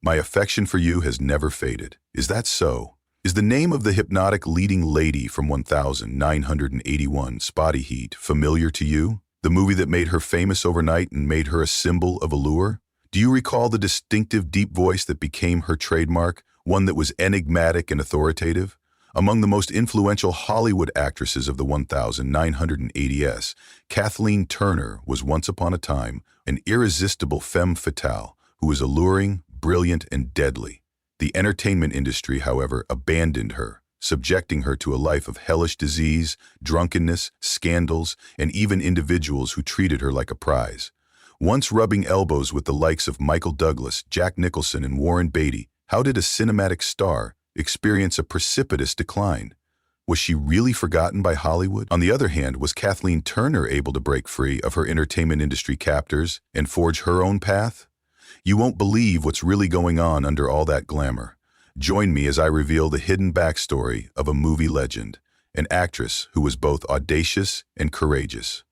My affection for you has never faded. Is that so? Is the name of the hypnotic leading lady from 1981, Spotty Heat, familiar to you? The movie that made her famous overnight and made her a symbol of allure? Do you recall the distinctive deep voice that became her trademark, one that was enigmatic and authoritative? Among the most influential Hollywood actresses of the 1980s, Kathleen Turner was once upon a time an irresistible femme fatale who was alluring, brilliant, and deadly. The entertainment industry, however, abandoned her, subjecting her to a life of hellish disease, drunkenness, scandals, and even individuals who treated her like a prize. Once rubbing elbows with the likes of Michael Douglas, Jack Nicholson, and Warren Beatty, how did a cinematic star experience a precipitous decline? Was she really forgotten by Hollywood? On the other hand, was Kathleen Turner able to break free of her entertainment industry captors and forge her own path? You won't believe what's really going on under all that glamour. Join me as I reveal the hidden backstory of a movie legend, an actress who was both audacious and courageous.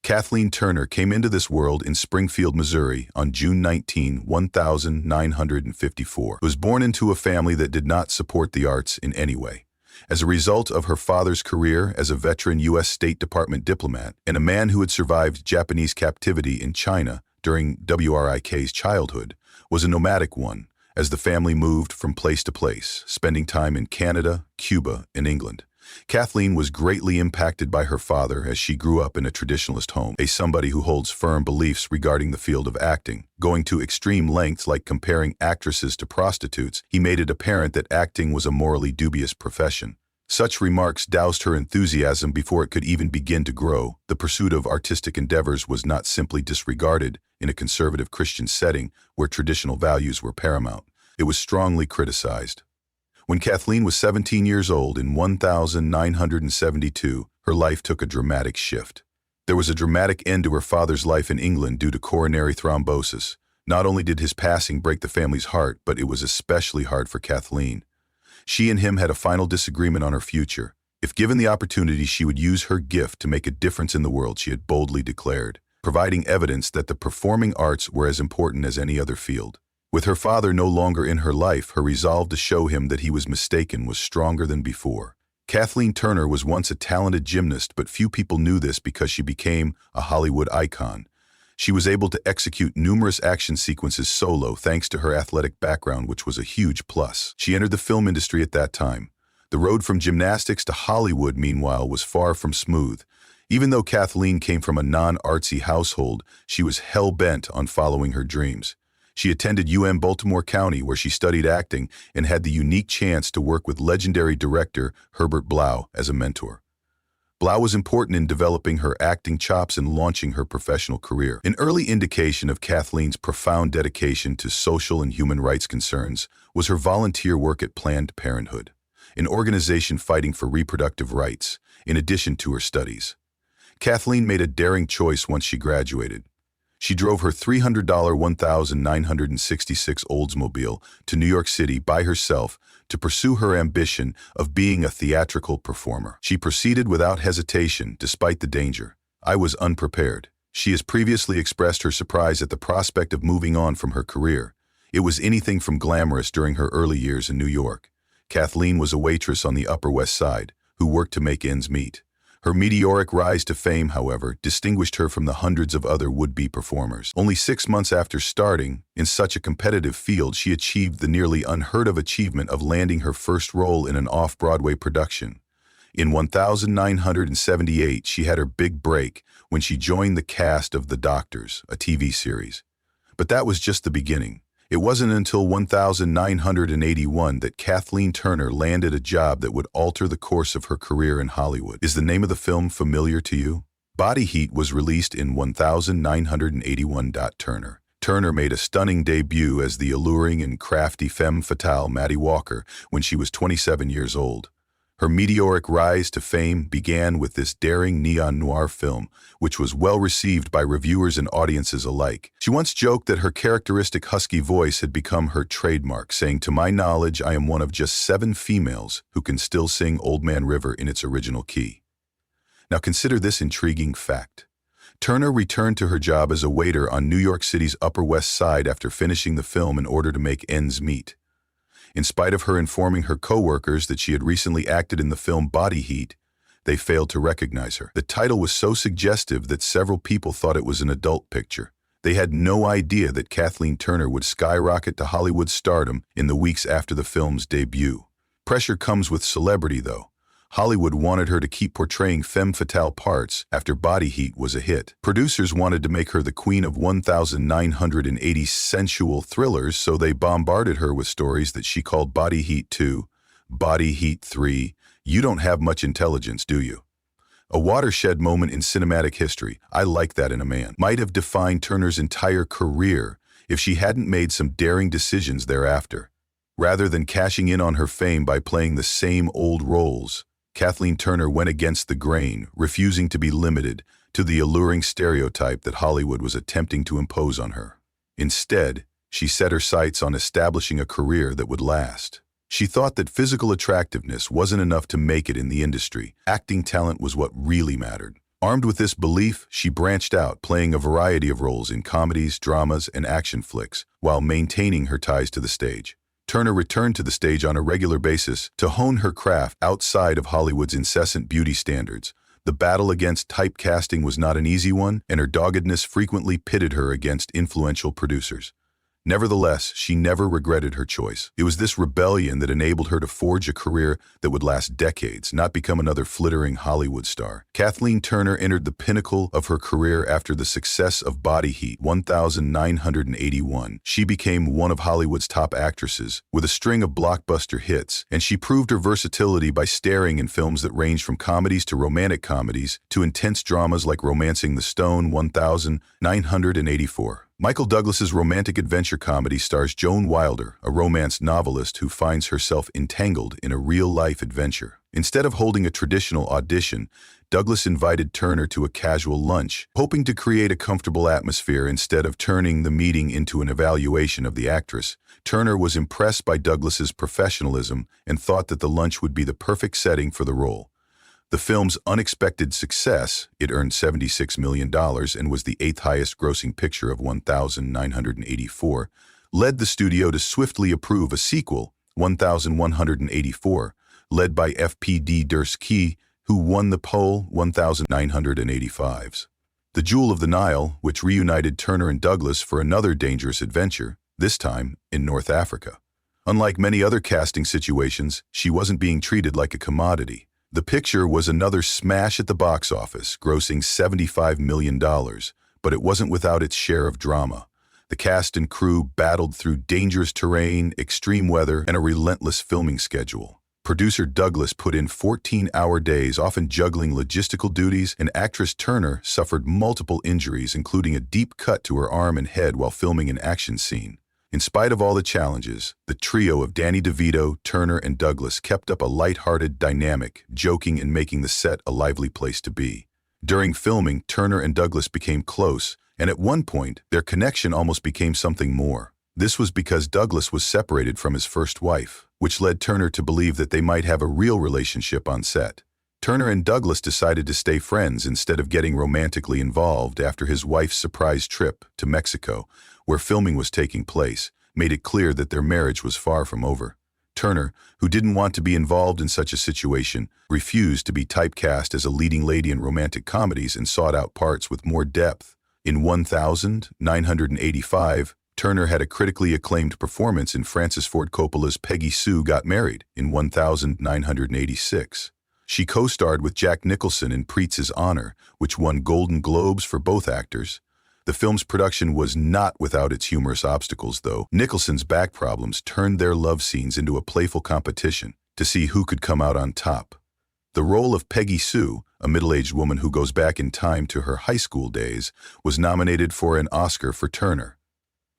Kathleen Turner came into this world in Springfield, Missouri on June 19, 1954. She was born into a family that did not support the arts in any way. As a result of her father's career as a veteran U.S. State Department diplomat and a man who had survived Japanese captivity in China during WRIK's childhood, was a nomadic one, as the family moved from place to place, spending time in Canada, Cuba, and England. Kathleen was greatly impacted by her father as she grew up in a traditionalist home, somebody who holds firm beliefs regarding the field of acting. Going to extreme lengths like comparing actresses to prostitutes, he made it apparent that acting was a morally dubious profession. Such remarks doused her enthusiasm before it could even begin to grow. The pursuit of artistic endeavors was not simply disregarded in a conservative Christian setting where traditional values were paramount. It was strongly criticized. When Kathleen was 17 years old in 1972, her life took a dramatic shift. There was a dramatic end to her father's life in England due to coronary thrombosis. Not only did his passing break the family's heart, but it was especially hard for Kathleen. She and him had a final disagreement on her future. If given the opportunity, she would use her gift to make a difference in the world, she had boldly declared, providing evidence that the performing arts were as important as any other field. With her father no longer in her life, her resolve to show him that he was mistaken was stronger than before. Kathleen Turner was once a talented gymnast, but few people knew this because she became a Hollywood icon. She was able to execute numerous action sequences solo thanks to her athletic background, which was a huge plus. She entered the film industry at that time. The road from gymnastics to Hollywood, meanwhile, was far from smooth. Even though Kathleen came from a non-artsy household, she was hell-bent on following her dreams. She attended Baltimore County, where she studied acting and had the unique chance to work with legendary director Herbert Blau as a mentor. Blau was important in developing her acting chops and launching her professional career. An early indication of Kathleen's profound dedication to social and human rights concerns was her volunteer work at Planned Parenthood, an organization fighting for reproductive rights, in addition to her studies. Kathleen made a daring choice once she graduated. She drove her $300 1966 Oldsmobile to New York City by herself to pursue her ambition of being a theatrical performer. She proceeded without hesitation, despite the danger. I was unprepared. She has previously expressed her surprise at the prospect of moving on from her career. It was anything from glamorous during her early years in New York. Kathleen was a waitress on the Upper West Side who worked to make ends meet. Her meteoric rise to fame, however, distinguished her from the hundreds of other would-be performers. Only 6 months after starting in such a competitive field, she achieved the nearly unheard-of achievement of landing her first role in an off-Broadway production. In 1978, she had her big break when she joined the cast of The Doctors, a TV series. But that was just the beginning. It wasn't until 1981 that Kathleen Turner landed a job that would alter the course of her career in Hollywood. Is the name of the film familiar to you? Body Heat was released in 1981. Turner made a stunning debut as the alluring and crafty femme fatale Maddie Walker when she was 27 years old. Her meteoric rise to fame began with this daring neon noir film, which was well received by reviewers and audiences alike. She once joked that her characteristic husky voice had become her trademark, saying, "To my knowledge, I am one of just 7 females who can still sing Old Man River in its original key." Now consider this intriguing fact. Turner returned to her job as a waiter on New York City's Upper West Side after finishing the film in order to make ends meet. In spite of her informing her co-workers that she had recently acted in the film Body Heat, they failed to recognize her. The title was so suggestive that several people thought it was an adult picture. They had no idea that Kathleen Turner would skyrocket to Hollywood stardom in the weeks after the film's debut. Pressure comes with celebrity, though. Hollywood wanted her to keep portraying femme fatale parts after Body Heat was a hit. Producers wanted to make her the queen of 1,980 sensual thrillers, so they bombarded her with stories that she called Body Heat 2, Body Heat 3, "You don't have much intelligence, do you?" A watershed moment in cinematic history, I like that in a man, might have defined Turner's entire career if she hadn't made some daring decisions thereafter. Rather than cashing in on her fame by playing the same old roles, Kathleen Turner went against the grain, refusing to be limited to the alluring stereotype that Hollywood was attempting to impose on her. Instead, she set her sights on establishing a career that would last. She thought that physical attractiveness wasn't enough to make it in the industry. Acting talent was what really mattered. Armed with this belief, she branched out, playing a variety of roles in comedies, dramas, and action flicks, while maintaining her ties to the stage. Turner returned to the stage on a regular basis to hone her craft outside of Hollywood's incessant beauty standards. The battle against typecasting was not an easy one, and her doggedness frequently pitted her against influential producers. Nevertheless, she never regretted her choice. It was this rebellion that enabled her to forge a career that would last decades, not become another flittering Hollywood star. Kathleen Turner entered the pinnacle of her career after the success of Body Heat, 1981. She became one of Hollywood's top actresses, with a string of blockbuster hits, and she proved her versatility by starring in films that ranged from comedies to romantic comedies to intense dramas like Romancing the Stone, 1984. Michael Douglas's romantic adventure comedy stars Joan Wilder, a romance novelist who finds herself entangled in a real-life adventure. Instead of holding a traditional audition, Douglas invited Turner to a casual lunch, hoping to create a comfortable atmosphere instead of turning the meeting into an evaluation of the actress. Turner was impressed by Douglas's professionalism and thought that the lunch would be the perfect setting for the role. The film's unexpected success, it earned $76 million and was the eighth highest grossing picture of 1984, led the studio to swiftly approve a sequel, 1184, led by F.P.D. Durski, who won the poll, 1985's. The Jewel of the Nile, which reunited Turner and Douglas for another dangerous adventure, this time in North Africa. Unlike many other casting situations, she wasn't being treated like a commodity. The picture was another smash at the box office, grossing $75 million, but it wasn't without its share of drama. The cast and crew battled through dangerous terrain, extreme weather, and a relentless filming schedule. Producer Douglas put in 14-hour days, often juggling logistical duties, and actress Turner suffered multiple injuries, including a deep cut to her arm and head while filming an action scene. In spite of all the challenges, the trio of Danny DeVito, Turner, and Douglas kept up a light-hearted dynamic, joking and making the set a lively place to be. During filming, Turner and Douglas became close, and at one point, their connection almost became something more. This was because Douglas was separated from his first wife, which led Turner to believe that they might have a real relationship on set. Turner and Douglas decided to stay friends instead of getting romantically involved after his wife's surprise trip to Mexico, where filming was taking place, made it clear that their marriage was far from over. Turner, who didn't want to be involved in such a situation, refused to be typecast as a leading lady in romantic comedies and sought out parts with more depth. In 1985, Turner had a critically acclaimed performance in Francis Ford Coppola's Peggy Sue Got Married in 1986. She co-starred with Jack Nicholson in Preetz's Honor, which won Golden Globes for both actors. The film's production was not without its humorous obstacles, though. Nicholson's back problems turned their love scenes into a playful competition to see who could come out on top. The role of Peggy Sue, a middle-aged woman who goes back in time to her high school days, was nominated for an Oscar for Turner.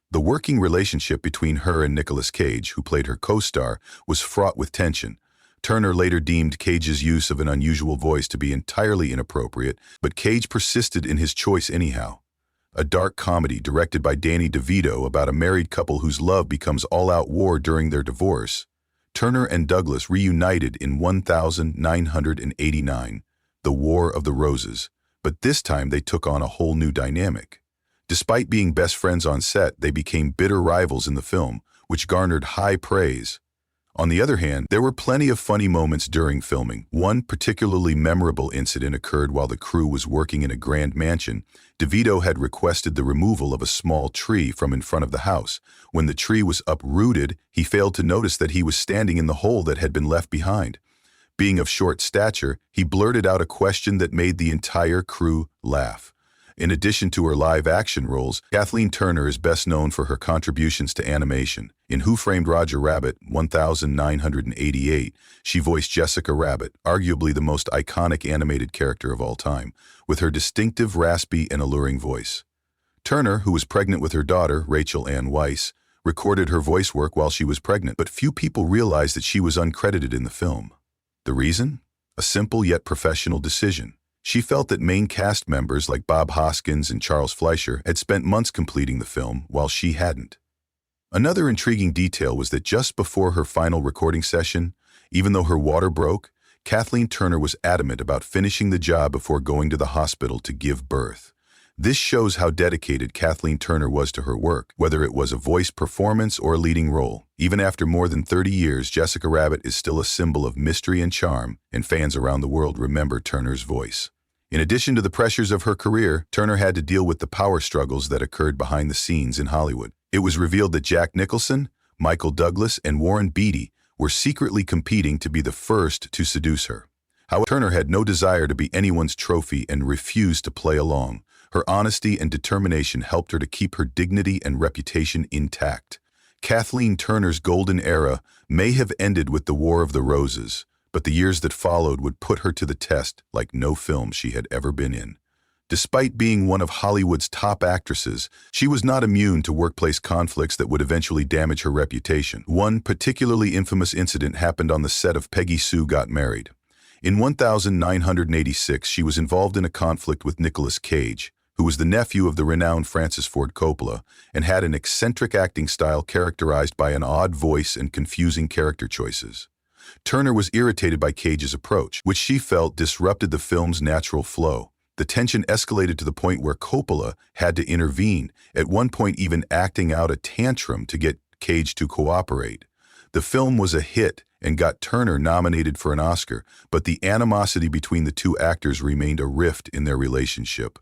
The working relationship between her and Nicolas Cage, who played her co-star, was fraught with tension. Turner later deemed Cage's use of an unusual voice to be entirely inappropriate, but Cage persisted in his choice anyhow. A dark comedy directed by Danny DeVito about a married couple whose love becomes all-out war during their divorce, Turner and Douglas reunited in 1989, The War of the Roses, but this time they took on a whole new dynamic. Despite being best friends on set, they became bitter rivals in the film, which garnered high praise. On the other hand, there were plenty of funny moments during filming. One particularly memorable incident occurred while the crew was working in a grand mansion. DeVito had requested the removal of a small tree from in front of the house. When the tree was uprooted, he failed to notice that he was standing in the hole that had been left behind. Being of short stature, he blurted out a question that made the entire crew laugh. In addition to her live-action roles, Kathleen Turner is best known for her contributions to animation. In Who Framed Roger Rabbit, 1988, she voiced Jessica Rabbit, arguably the most iconic animated character of all time, with her distinctive, raspy, and alluring voice. Turner, who was pregnant with her daughter, Rachel Ann Weisz, recorded her voice work while she was pregnant, but few people realized that she was uncredited in the film. The reason? A simple yet professional decision. She felt that main cast members like Bob Hoskins and Charles Fleischer had spent months completing the film, while she hadn't. Another intriguing detail was that just before her final recording session, even though her water broke, Kathleen Turner was adamant about finishing the job before going to the hospital to give birth. This shows how dedicated Kathleen Turner was to her work, whether it was a voice performance or a leading role. Even after more than 30 years, Jessica Rabbit is still a symbol of mystery and charm, and fans around the world remember Turner's voice. In addition to the pressures of her career, Turner had to deal with the power struggles that occurred behind the scenes in Hollywood. It was revealed that Jack Nicholson, Michael Douglas, and Warren Beatty were secretly competing to be the first to seduce her. However, Turner had no desire to be anyone's trophy and refused to play along. Her honesty and determination helped her to keep her dignity and reputation intact. Kathleen Turner's golden era may have ended with the War of the Roses, but the years that followed would put her to the test like no film she had ever been in. Despite being one of Hollywood's top actresses, she was not immune to workplace conflicts that would eventually damage her reputation. One particularly infamous incident happened on the set of Peggy Sue Got Married. In 1986, she was involved in a conflict with Nicolas Cage, who was the nephew of the renowned Francis Ford Coppola, and had an eccentric acting style characterized by an odd voice and confusing character choices. Turner was irritated by Cage's approach, which she felt disrupted the film's natural flow. The tension escalated to the point where Coppola had to intervene, at one point even acting out a tantrum to get Cage to cooperate. The film was a hit and got Turner nominated for an Oscar, but the animosity between the two actors remained a rift in their relationship.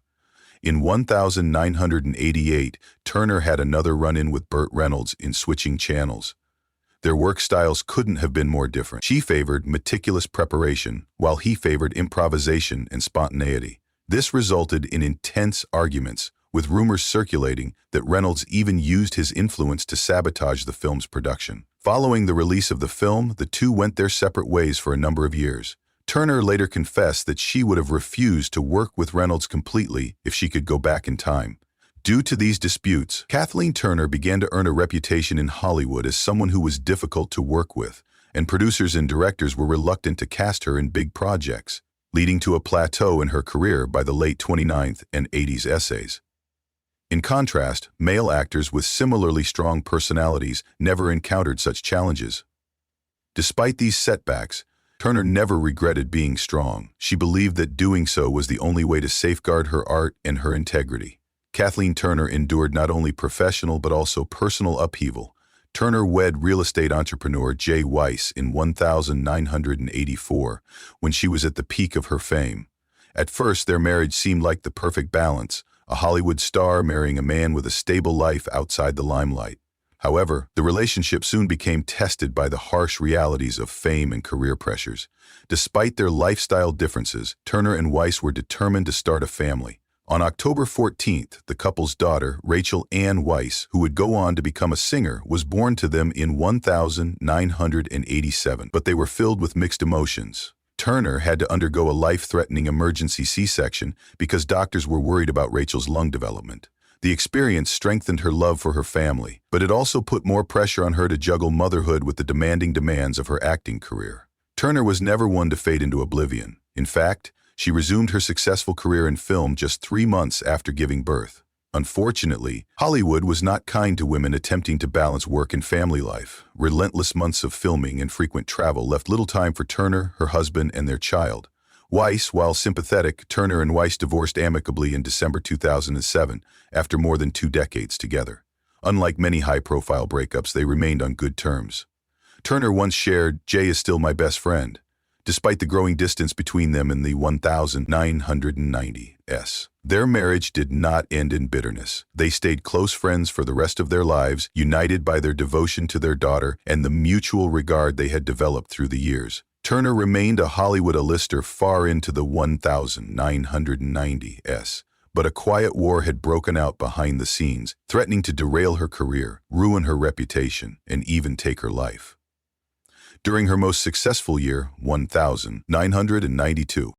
In 1988, Turner had another run-in with Burt Reynolds in Switching Channels. Their work styles couldn't have been more different. She favored meticulous preparation, while he favored improvisation and spontaneity. This resulted in intense arguments, with rumors circulating that Reynolds even used his influence to sabotage the film's production. Following the release of the film, the two went their separate ways for a number of years. Turner later confessed that she would have refused to work with Reynolds completely if she could go back in time. Due to these disputes, Kathleen Turner began to earn a reputation in Hollywood as someone who was difficult to work with, and producers and directors were reluctant to cast her in big projects, leading to a plateau in her career by the late 29th and 80s essays. In contrast, male actors with similarly strong personalities never encountered such challenges. Despite these setbacks, Turner never regretted being strong. She believed that doing so was the only way to safeguard her art and her integrity. Kathleen Turner endured not only professional but also personal upheaval. Turner wed real estate entrepreneur Jay Weisz in 1984, when she was at the peak of her fame. At first, their marriage seemed like the perfect balance, a Hollywood star marrying a man with a stable life outside the limelight. However, the relationship soon became tested by the harsh realities of fame and career pressures. Despite their lifestyle differences, Turner and Weisz were determined to start a family. On October 14th, the couple's daughter, Rachel Ann Weisz, who would go on to become a singer, was born to them in 1987, but they were filled with mixed emotions. Turner had to undergo a life-threatening emergency C-section because doctors were worried about Rachel's lung development. The experience strengthened her love for her family, but it also put more pressure on her to juggle motherhood with the demanding demands of her acting career. Turner was never one to fade into oblivion. In fact, she resumed her successful career in film just 3 months after giving birth. Unfortunately, Hollywood was not kind to women attempting to balance work and family life. Relentless months of filming and frequent travel left little time for Turner, her husband, and their child. Weiss, while sympathetic, Turner and Weiss divorced amicably in December 2007 after more than 2 decades together. Unlike many high-profile breakups, they remained on good terms. Turner once shared, "Jay is still my best friend," despite the growing distance between them in the 1990s. Their marriage did not end in bitterness. They stayed close friends for the rest of their lives, united by their devotion to their daughter and the mutual regard they had developed through the years. Turner remained a Hollywood A-lister far into the 1990s, but a quiet war had broken out behind the scenes, threatening to derail her career, ruin her reputation, and even take her life. During her most successful year, 1992,